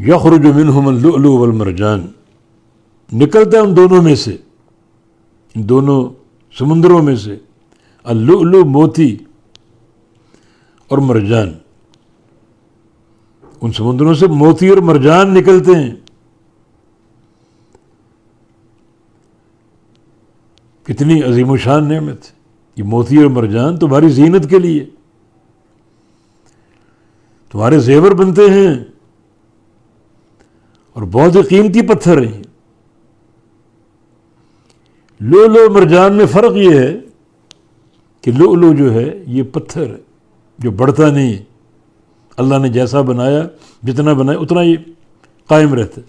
یخرج منہم اللؤلؤ والمرجان، نکلتا ہے ان دونوں میں سے، ان دونوں سمندروں میں سے، اللؤلؤ موتی اور مرجان، ان سمندروں سے موتی اور مرجان نکلتے ہیں۔ کتنی عظیم و شان نعمت، یہ موتی اور مرجان تمہاری زینت کے لیے، تمہارے زیور بنتے ہیں، اور بہت ہی قیمتی پتھر ہیں۔ لؤلؤ مرجان میں فرق یہ ہے کہ لؤلؤ جو ہے یہ پتھر ہے جو بڑھتا نہیں ہے، اللہ نے جیسا بنایا، جتنا بنایا اتنا ہی قائم رہتا ہے،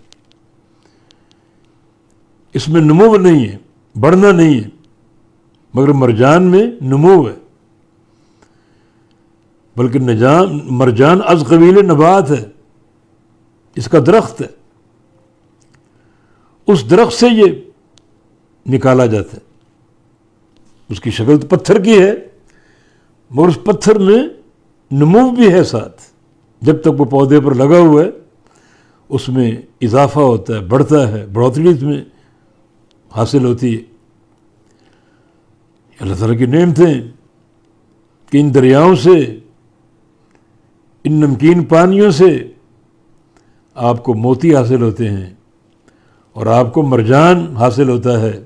اس میں نمو نہیں ہے، بڑھنا نہیں ہے، مگر مرجان میں نمو ہے، بلکہ مرجان از قبیل نبات ہے، اس کا درخت ہے، اس درخت سے یہ نکالا جاتا ہے، اس کی شکل تو پتھر کی ہے مگر اس پتھر میں نمو بھی ہے ساتھ، جب تک وہ پودے پر لگا ہوا ہے اس میں اضافہ ہوتا ہے، بڑھتا ہے، بڑھوتری اس میں حاصل ہوتی ہے۔ اللہ تعالیٰ کی نعمتیں کہ ان دریاؤں سے، ان نمکین پانیوں سے آپ کو موتی حاصل ہوتے ہیں اور آپ کو مرجان حاصل ہوتا ہے۔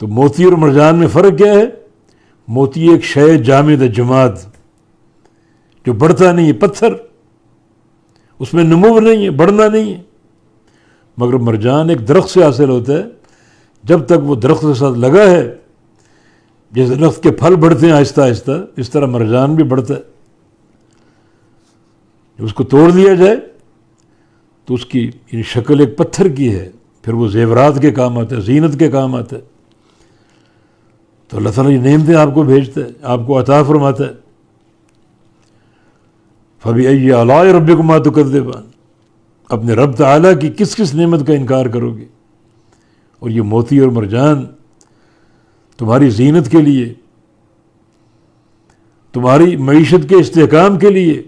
تو موتی اور مرجان میں فرق کیا ہے؟ موتی ایک شے جامد جماد جو بڑھتا نہیں ہے، پتھر، اس میں نمو نہیں ہے، بڑھنا نہیں ہے، مگر مرجان ایک درخت سے حاصل ہوتا ہے، جب تک وہ درخت کے ساتھ لگا ہے، جیسے درخت کے پھل بڑھتے ہیں آہستہ آہستہ، اس طرح مرجان بھی بڑھتا ہے۔ جب اس کو توڑ دیا جائے تو اس کی شکل ایک پتھر کی ہے، پھر وہ زیورات کے کام آتا ہے، زینت کے کام آتا ہے۔ تو اللہ تعالیٰ یہ نعمتیں آپ کو بھیجتا ہے، آپ کو عطا فرماتا ہے۔ فَبِأَيِّ آلَاءِ رَبِّكُمَا تُكَذِّبَانِ، اپنے رب تعالیٰ کی کس کس نعمت کا انکار کرو گے؟ اور یہ موتی اور مرجان تمہاری زینت کے لیے، تمہاری معیشت کے استحکام کے لیے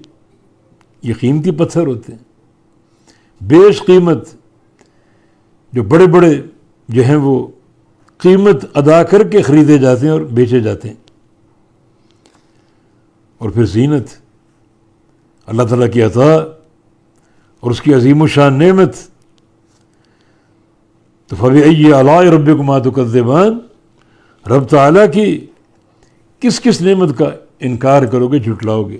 یہ قیمتی پتھر ہوتے ہیں، بیش قیمت، جو بڑے بڑے جو ہیں وہ قیمت ادا کر کے خریدے جاتے ہیں اور بیچے جاتے ہیں۔ اور پھر زینت، اللہ تعالیٰ کی عطا اور اس کی عظیم و شان نعمت۔ تو فَبِأَيِّ آلَاءِ رَبِّكُمَا تُكَذِّبَانِ، رب تعالیٰ کی کس کس نعمت کا انکار کرو گے، جھٹلاؤ گے؟